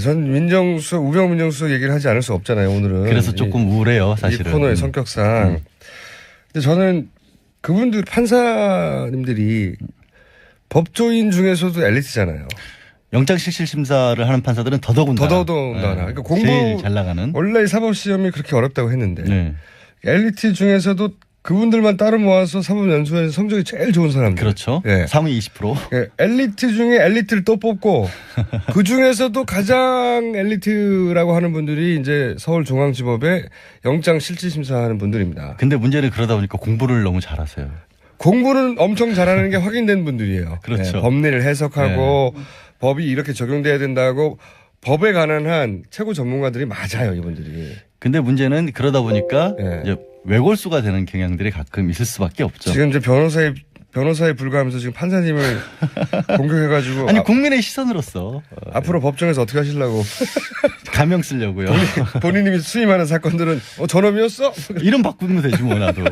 전 우병우 민정수석 얘기를 하지 않을 수 없잖아요, 오늘은. 그래서 조금 우울해요, 사실은. 이 코너의 성격상. 근데 저는 그분들 판사님들이 법조인 중에서도 엘리트잖아요. 영장실질심사를 하는 판사들은 더더군다나. 그러니까 제일 잘 나가는. 원래 사법시험이 그렇게 어렵다고 했는데 엘리트 중에서도 그분들만 따로 모아서 사법연수원에서 성적이 제일 좋은 사람들. 그렇죠. 예. 상위 20%. 예. 엘리트 중에 엘리트를 또 뽑고 그 중에서도 가장 엘리트라고 하는 분들이 이제 서울중앙지법에 영장실질심사하는 분들입니다. 근데 문제는 그러다 보니까 공부를 너무 잘하세요. 공부는 엄청 잘하는 게 확인된 분들이에요. 그렇죠. 예. 법리를 해석하고 법이 이렇게 적용돼야 된다고 법에 관한 한 최고 전문가들이 맞아요, 이분들이. 근데 문제는 그러다 보니까 이제 외골수가 되는 경향들이 가끔 있을 수밖에 없죠. 지금 이제 변호사에 불과하면서 지금 판사님을 공격해가지고. 아니, 국민의 시선으로서. 앞으로 법정에서 어떻게 하시려고. 가명 쓰려고요. 본인이 수임하는 사건들은 저놈이었어? 이름 바꾸면 되지 뭐 나도.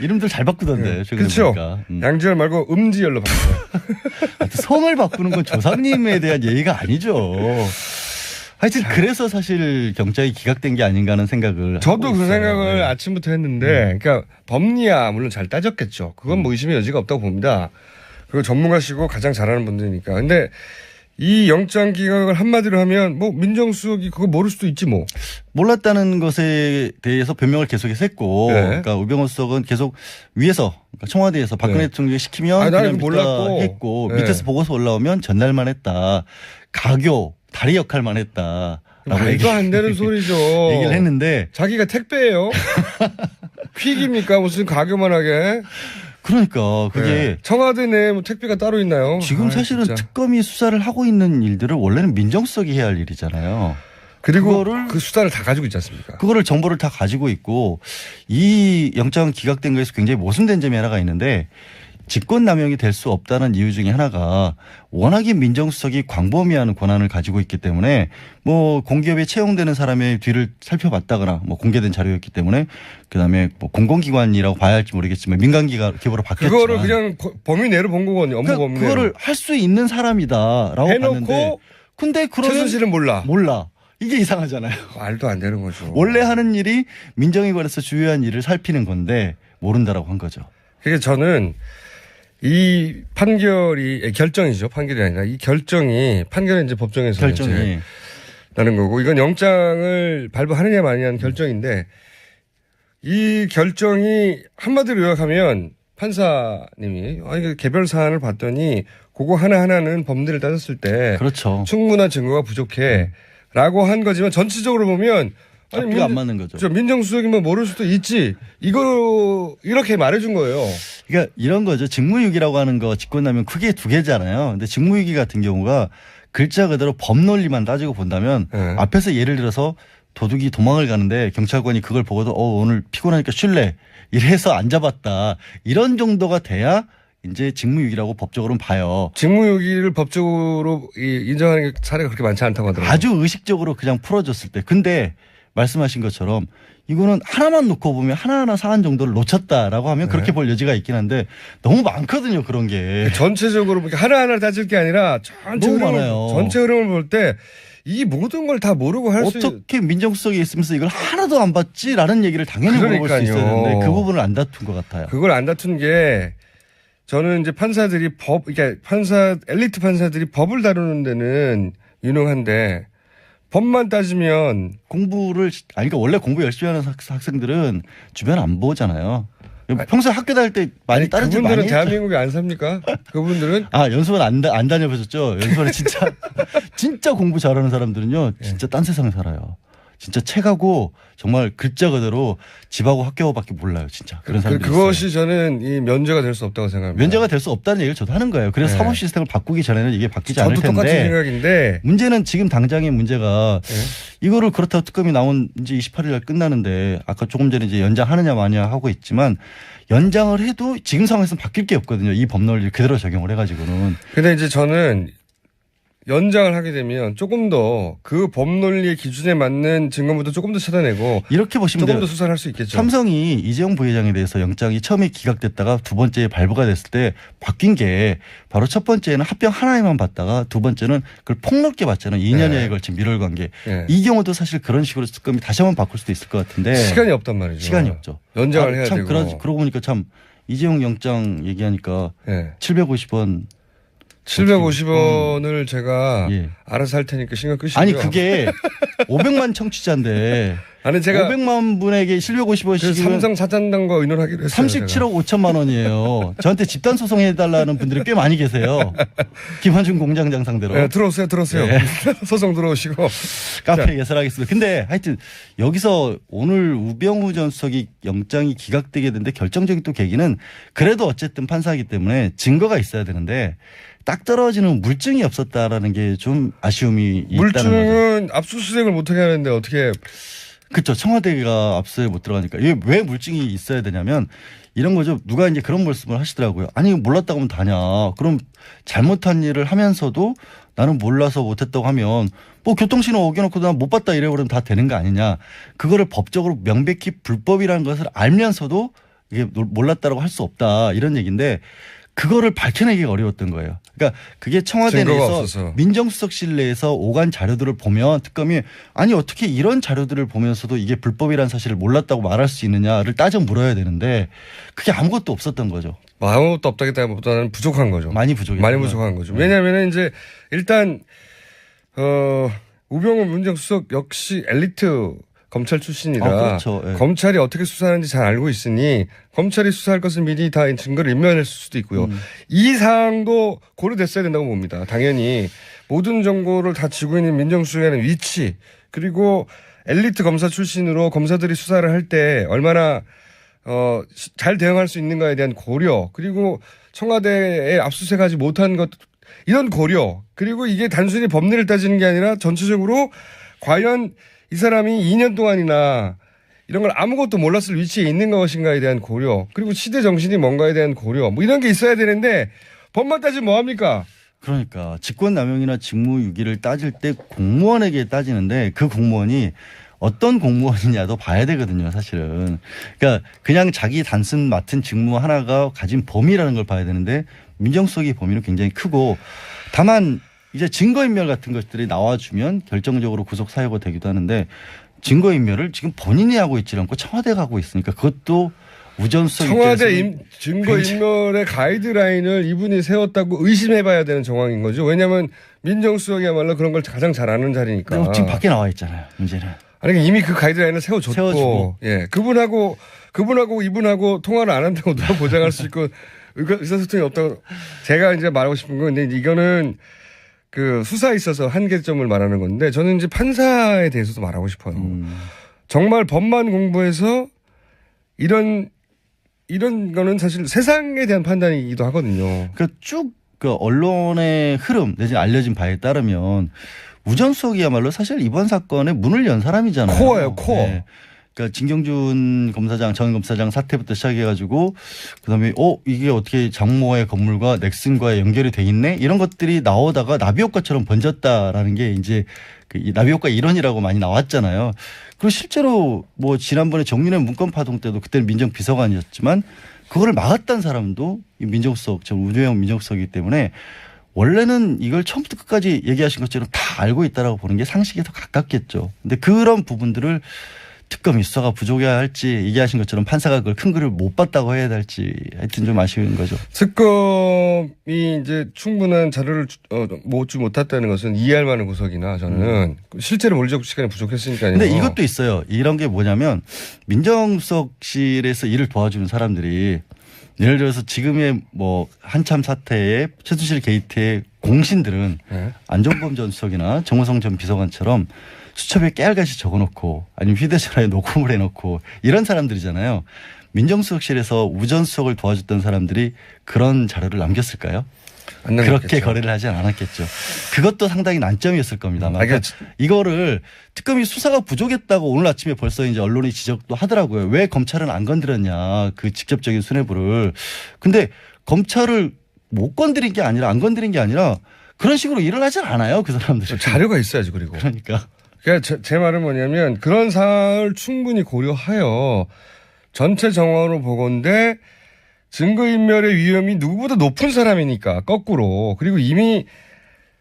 이름들 잘 바꾸던데. 그렇죠. 양지열 말고 음지열로 바꿔요. 성을 바꾸는 건 조상님에 대한 예의가 아니죠. 하여튼 그래서 사실 경찰이 기각된 게 아닌가 하는 생각을. 저도 그 생각을 아침부터 했는데 그러니까 법리야 물론 잘 따졌겠죠. 그건 뭐 의심의 여지가 없다고 봅니다. 그리고 전문가시고 가장 잘하는 분들이니까. 근데 이 영장 기각을 한마디로 하면 뭐 민정수석이 그거 모를 수도 있지 뭐. 몰랐다는 것에 대해서 변명을 계속해서 했고 그러니까 우병우 수석은 계속 위에서 그러니까 청와대에서 박근혜 대통령이 시키면 나는 몰랐고 했고 밑에서 보고서 올라오면 전날만 했다. 가교 다리 역할만 했다. 말도 안 되는 소리죠. 얘기를 했는데. 자기가 택배예요. 퀵입니까? 무슨 가교만 하게. 그러니까 그게. 청와대 내에 뭐 택배가 따로 있나요? 지금 사실은 진짜. 특검이 수사를 하고 있는 일들을 원래는 민정수석이 해야 할 일이잖아요. 그리고 그 수단을 다 가지고 있지 않습니까? 그거를 정보를 다 가지고 있고 이 영장 기각된 거에서 굉장히 모순된 점이 하나가 있는데 직권남용이 될 수 없다는 이유 중에 하나가 워낙에 민정수석이 광범위한 권한을 가지고 있기 때문에 뭐 공기업에 채용되는 사람의 뒤를 살펴봤다거나 뭐 공개된 자료였기 때문에 그다음에 뭐 공공기관이라고 봐야 할지 모르겠지만 민간기업으로 바뀌었지만 그거를 그냥 범위 내로 본 거거든요. 업무 범위 내로. 그거를 할 수 있는 사람이다라고 봤는데 근데 그런 최순실은 몰라. 이게 이상하잖아요. 말도 안 되는 거죠. 원래 하는 일이 민정에 관해서 주요한 일을 살피는 건데 모른다라고 한 거죠. 그러니까 저는 이 결정이죠. 판결이 아니라 이 판결은 이제 법정에서 결정이 나는 거고 이건 영장을 발부하느냐 마느냐는 결정인데 이 결정이 한마디로 요약하면 판사님이 이거 개별 사안을 봤더니 그거 하나하나는 법리를 따졌을 때 그렇죠. 충분한 증거가 부족해 라고 한 거지만 전체적으로 보면 앞뒤가 안 맞는 거죠. 민정수석이면 모를 수도 있지. 이렇게 말해준 거예요. 그러니까 이런 거죠. 직무유기라고 하는 거 직권남용 크게 두 개잖아요. 근데 직무유기 같은 경우가 글자 그대로 법 논리만 따지고 본다면 앞에서 예를 들어서 도둑이 도망을 가는데 경찰관이 그걸 보고도 오늘 피곤하니까 쉴래 이래서 안 잡았다. 이런 정도가 돼야 이제 직무유기라고 법적으로는 봐요. 직무유기를 법적으로 인정하는 사례가 그렇게 많지 않다고 하더라고요. 아주 의식적으로 그냥 풀어줬을 때. 근데 말씀하신 것처럼 이거는 하나만 놓고 보면 하나하나 사안 정도를 놓쳤다라고 하면 그렇게 볼 여지가 있긴 한데 너무 많거든요. 그런 게. 전체적으로 하나하나 따질 게 아니라 전체 흐름을 볼 때 이 모든 걸 다 모르고 할 수 어떻게 민정수석에 있으면서 이걸 하나도 안 봤지라는 얘기를 당연히 물어볼 수 있었는데 그 부분을 안 다툰 것 같아요. 그걸 안 다툰 게 저는 이제 판사들이 엘리트 판사들이 법을 다루는 데는 유능한데 법만 따지면 그러니까 원래 공부 열심히 하는 학생들은 주변 안 보잖아요. 평소에 학교 다닐 때 많이 다른 집 많이 그분들은 했죠. 대한민국에 안 삽니까? 그분들은 연수원 안 다녀보셨죠? 연수원에 진짜 공부 잘하는 사람들은요. 진짜 딴 세상 살아요. 진짜 책하고 정말 글자 그대로 집하고 학교밖에 몰라요. 진짜 그런 사람들이 그것이 있어요. 저는 이 면제가 될 수 없다고 생각합니다. 면제가 될 수 없다는 얘기를 저도 하는 거예요. 그래서 사법 시스템을 바꾸기 전에는 이게 바뀌지 않을 텐데. 저도 똑같은 생각인데 문제는 지금 당장의 문제가 이거를 그렇다고 특검이 나온 이제 28일 날 끝나는데 아까 조금 전에 이제 연장하느냐 마냐 하고 있지만 연장을 해도 지금 상황에서는 바뀔 게 없거든요. 이 법논리를 그대로 적용을 해가지고는. 근데 이제 저는 연장을 하게 되면 조금 더 그 법논리의 기준에 맞는 증거물도 조금 더 찾아내고 이렇게 보시면 조금 돼요. 더 수사를 할 수 있겠죠. 삼성이 이재용 부회장에 대해서 영장이 처음에 기각됐다가 두 번째에 발부가 됐을 때 바뀐 게 바로 첫 번째는 합병 하나에만 받다가 두 번째는 그걸 폭넓게 받잖아요. 2년여에 걸친 밀월 관계. 네. 이 경우도 사실 그런 식으로 특검이 다시 한번 바꿀 수도 있을 것 같은데 시간이 없단 말이죠. 시간이 없죠. 연장을 해야 참 되고. 그러고 보니까 참 이재용 영장 얘기하니까 네. 750원 750원을 제가 예. 알아서 할 테니까 신경 끄시고요. 아니 그게 500만 청취자인데 아니 제가 500만 분에게 750원씩이면 그 삼성 사장단과 의논하기로 했어요. 37억 5천만 원이에요. 저한테 집단 소송해달라는 분들이 꽤 많이 계세요. 김한중 공장장 상대로. 네, 들어오세요. 네. 소송 들어오시고. 카페 예설하겠습니다. 근데 하여튼 여기서 오늘 우병우 전 수석이 영장이 기각되게 되는데 결정적인 또 계기는 그래도 어쨌든 판사이기 때문에 증거가 있어야 되는데 딱 떨어지는 물증이 없었다라는 게 좀 아쉬움이 있다는 거죠. 물증은 압수수색을 못하게 하는데 어떻게. 그렇죠. 청와대가 압수에 못 들어가니까. 이게 왜 물증이 있어야 되냐면 이런 거죠. 누가 이제 그런 말씀을 하시더라고요. 아니 몰랐다고 하면 다냐. 그럼 잘못한 일을 하면서도 나는 몰라서 못했다고 하면 뭐 교통신호 어겨놓고 난 못 봤다 이래버리면 다 되는 거 아니냐. 그거를 법적으로 명백히 불법이라는 것을 알면서도 이게 몰랐다라고 할 수 없다. 이런 얘기인데 그거를 밝혀내기가 어려웠던 거예요. 그러니까 그게 청와대 내에서 민정수석실 내에서 오간 자료들을 보면 특검이 아니 어떻게 이런 자료들을 보면서도 이게 불법이라는 사실을 몰랐다고 말할 수 있느냐를 따져 물어야 되는데 그게 아무것도 없었던 거죠. 아무것도 없다기보다는 부족한 거죠. 많이 부족한 거죠. 왜냐하면 이제 일단 우병우 민정수석 역시 엘리트 검찰 출신이라 그렇죠. 네. 검찰이 어떻게 수사하는지 잘 알고 있으니 검찰이 수사할 것을 미리 다 증거를 인멸했을 수도 있고요. 이 사항도 고려됐어야 된다고 봅니다. 당연히 모든 정보를 다 쥐고 있는 민정수석의 위치 그리고 엘리트 검사 출신으로 검사들이 수사를 할 때 얼마나 잘 대응할 수 있는가에 대한 고려 그리고 청와대에 압수수색하지 못한 것 이런 고려 그리고 이게 단순히 법리를 따지는 게 아니라 전체적으로 과연 이 사람이 2년 동안이나 이런 걸 아무것도 몰랐을 위치에 있는 것인가에 대한 고려 그리고 시대 정신이 뭔가에 대한 고려 뭐 이런 게 있어야 되는데 법만 따지면 뭐합니까? 그러니까 직권남용이나 직무유기를 따질 때 공무원에게 따지는데 그 공무원이 어떤 공무원이냐도 봐야 되거든요, 사실은. 그러니까 그냥 자기 단순 맡은 직무 하나가 가진 범위라는 걸 봐야 되는데 민정수석의 범위는 굉장히 크고 다만 이제 증거인멸 같은 것들이 나와주면 결정적으로 구속 사유가 되기도 하는데 증거인멸을 지금 본인이 하고 있지 않고 청와대가 하고 있으니까 그것도 우전수석 청와대 증거인멸의 가이드라인을 이분이 세웠다고 의심해봐야 되는 정황인 거죠. 왜냐하면 민정수석이야말로 그런 걸 가장 잘 아는 자리니까. 지금 밖에 나와 있잖아요. 문제는. 아니 이미 그 가이드라인을 세워주고 예 그분하고 이분하고 통화를 안 한다고 누가 보장할 수 있고 의사소통이 없다고 제가 이제 말하고 싶은 건 근데 이거는 그 수사에 있어서 한계점을 말하는 건데 저는 이제 판사에 대해서도 말하고 싶어요. 정말 법만 공부해서 이런 거는 사실 세상에 대한 판단이기도 하거든요. 그러니까 쭉 그 언론의 흐름 내지는 알려진 바에 따르면 우전수석이야말로 사실 이번 사건에 문을 연 사람이잖아요. 코어예요, 코어. 네. 그러니까 진경준 검사장, 전 검사장 사태부터 시작해가지고 그다음에 이게 어떻게 장모의 건물과 넥슨과의 연결이 돼 있네 이런 것들이 나오다가 나비 효과처럼 번졌다라는 게 이제 그 나비 효과 이론이라고 많이 나왔잖아요. 그리고 실제로 뭐 지난번에 정윤회 문건 파동 때도 그때는 민정비서관이었지만 그거를 막았다는 사람도 이 민정수석, 우병우 민정수석이기 때문에 원래는 이걸 처음부터 끝까지 얘기하신 것처럼 다 알고 있다라고 보는 게 상식에 더 가깝겠죠. 근데 그런 부분들을 특검이 수사가 부족해야 할지 얘기하신 것처럼 판사가 그걸 큰 글을 못 봤다고 해야 될지 하여튼 좀 아쉬운 거죠. 특검이 이제 충분한 자료를 모으지 못했다는 것은 이해할 만한 구석이나 저는 실제로 물리적 시간이 부족했으니까요. 근데 이것도 있어요. 이런 게 뭐냐면 민정수석실에서 일을 도와주는 사람들이 예를 들어서 지금의 뭐 한참 사태의 최순실 게이트의 공신들은 네. 안종범 전 수석이나 정호성 전 비서관처럼 수첩에 깨알같이 적어놓고 아니면 휴대전화에 녹음을 해놓고 이런 사람들이잖아요. 민정수석실에서 우전 수석을 도와줬던 사람들이 그런 자료를 남겼을까요? 안 남겼겠죠. 그렇게 거래를 하지 않았겠죠. 그것도 상당히 난점이었을 겁니다만. 그러니까 이거를 특검이 수사가 부족했다고 오늘 아침에 벌써 이제 언론이 지적도 하더라고요. 왜 검찰은 안 건드렸냐. 그 직접적인 수뇌부를. 근데 검찰을 못 건드린 게 아니라 안 건드린 게 아니라 그런 식으로 일을 하진 않아요. 그 사람들이. 자료가 있어야지 그리고. 그러니까. 그러니까 제 말은 뭐냐면 그런 사안을 충분히 고려하여 전체 정황으로 보건대 증거인멸의 위험이 누구보다 높은 사람이니까 거꾸로. 그리고 이미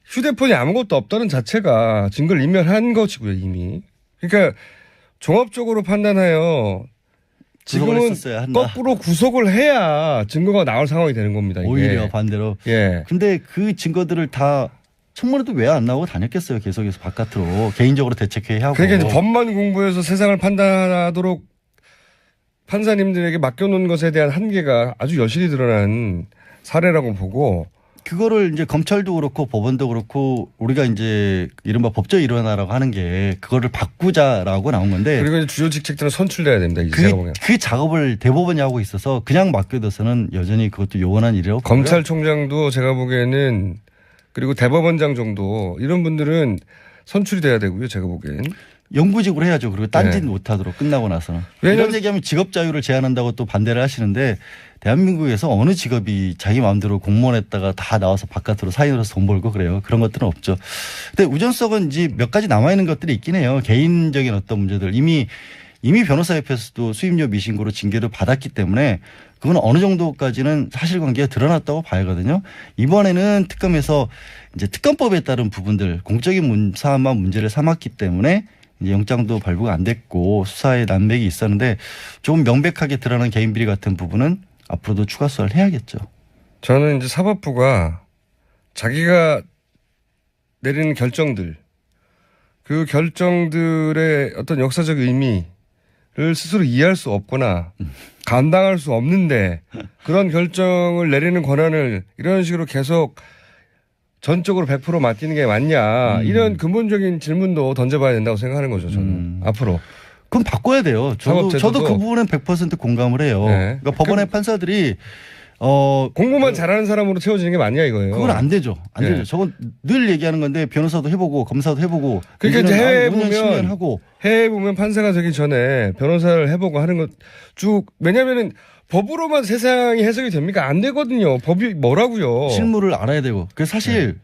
휴대폰이 아무것도 없다는 자체가 증거를 인멸한 것이고요 이미. 그러니까 종합적으로 판단하여 지금은 거꾸로 구속을 해야 증거가 나올 상황이 되는 겁니다. 이게. 오히려 반대로. 예. 근데 그 증거들을 다 청문회도 왜 안 나오고 다녔겠어요. 계속해서 바깥으로 개인적으로 대책회의하고. 그러니까 이제 법만 공부해서 세상을 판단하도록 판사님들에게 맡겨놓은 것에 대한 한계가 아주 여실히 드러난 사례라고 보고. 그거를 이제 검찰도 그렇고 법원도 그렇고 우리가 이제 이른바 법적 일원화라고 하는 게 그거를 바꾸자라고 나온 건데. 그리고 이제 주요 직책들은 선출돼야 됩니다. 제가 보면. 그 작업을 대법원이 하고 있어서 그냥 맡겨둬서는 여전히 그것도 요원한 일이라고. 검찰총장도 제가 보기에는 그리고 대법원장 정도 이런 분들은 선출이 돼야 되고요. 제가 보기엔. 영구직으로 해야죠. 그리고 딴짓 네. 못하도록 끝나고 나서는. 왜냐하면 이런 얘기하면 직업 자유를 제한한다고 또 반대를 하시는데 대한민국에서 어느 직업이 자기 마음대로 공무원했다가 다 나와서 바깥으로 사인으로서 돈 벌고 그래요. 그런 것들은 없죠. 근데 우전석은 이제 몇 가지 남아있는 것들이 있긴 해요. 개인적인 어떤 문제들. 이미 변호사협회에서도 수임료 미신고로 징계를 받았기 때문에 그건 어느 정도까지는 사실관계가 드러났다고 봐야거든요. 이번에는 특검에서 이제 특검법에 따른 부분들 공적인 사안만 문제를 삼았기 때문에 이제 영장도 발부가 안 됐고 수사에 난맥이 있었는데 조금 명백하게 드러난 개인 비리 같은 부분은 앞으로도 추가 수사를 해야겠죠. 저는 이제 사법부가 자기가 내리는 결정들 그 결정들의 어떤 역사적 의미를 스스로 이해할 수 없거나 감당할 수 없는데 그런 결정을 내리는 권한을 이런 식으로 계속 전적으로 100% 맡기는 게 맞냐 이런 근본적인 질문도 던져봐야 된다고 생각하는 거죠. 저는 앞으로. 그럼 바꿔야 돼요. 저도 그 부분은 100% 공감을 해요. 네. 그러니까 법원의 판사들이 공부만 잘하는 사람으로 채워지는 게 맞냐 이거예요. 그건 안 되죠. 안 네. 되죠. 저건 늘 얘기하는 건데 변호사도 해보고 검사도 해보고. 그러니까 이제 해외에 5년, 10년 하고. 해외에 보면 판사가 되기 전에 변호사를 해보고 하는 것 쭉 왜냐면은 법으로만 세상이 해석이 됩니까? 안 되거든요. 법이 뭐라고요. 실무를 알아야 되고. 그래서 사실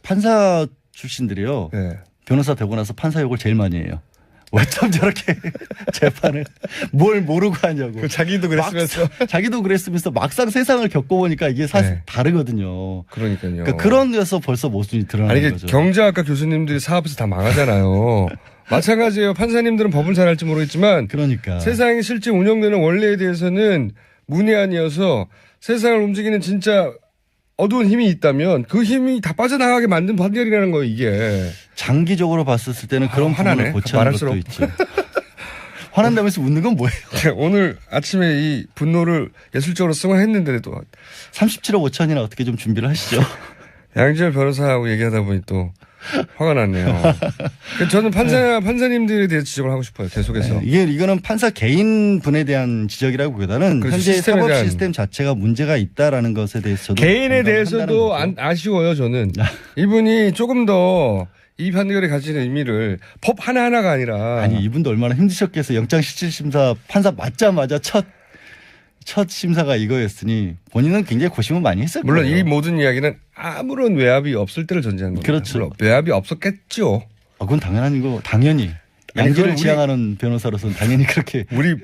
판사 출신들이요. 네. 변호사 되고 나서 판사 욕을 제일 많이 해요. 어쩜 저렇게 재판을 뭘 모르고 하냐고. 자기도 그랬으면서. 자기도 그랬으면서 막상 세상을 겪어보니까 이게 사실 네. 다르거든요. 그러니까요. 그러니까 그런 데서 벌써 모순이 드러나는 아니, 거죠. 경제학과 교수님들이 사업에서 다 망하잖아요. 마찬가지예요. 판사님들은 법을 잘 알지 모르겠지만 그러니까. 세상이 실제 운영되는 원리에 대해서는 문외한이어서 세상을 움직이는 진짜 어두운 힘이 있다면 그 힘이 다 빠져나가게 만든 판결이라는 거예요, 이게. 장기적으로 봤을 때는 그런 부분을 고치는 것도 있죠. 화난다면서 웃는 건 뭐예요? 오늘 아침에 이 분노를 예술적으로 승화했는데도 37억 5천이나 어떻게 좀 준비를 하시죠. 양지열 변호사하고 얘기하다 보니 또 화가 났네요. 저는 판사님들에 대해 지적을 하고 싶어요. 계속해서. 네, 이거는 판사 개인 분에 대한 지적이라기보다는 현재 사법 시스템 자체가 문제가 있다라는 것에 대해서 저도 개인에 대해서도 아쉬워요. 저는 이분이 조금 더 이 판결이 가지는 의미를 법 하나하나가 아니라 아니 이분도 얼마나 힘드셨겠어요. 영장실질심사 판사 맞자마자 첫 심사가 이거였으니 본인은 굉장히 고심을 많이 했을 거예요. 물론 이 모든 이야기는 아무런 외압이 없을 때를 전제하는 겁니다. 그렇죠. 물론 외압이 없었겠죠. 그건 당연한 거 당연히 양지를 지향하는 변호사로서는 당연히 그렇게 우리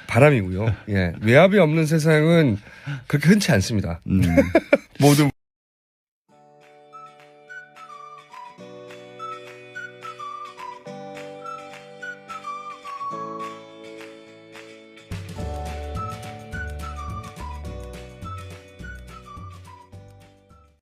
바람이고요. 예, 외압이 없는 세상은 그렇게 흔치 않습니다. 모든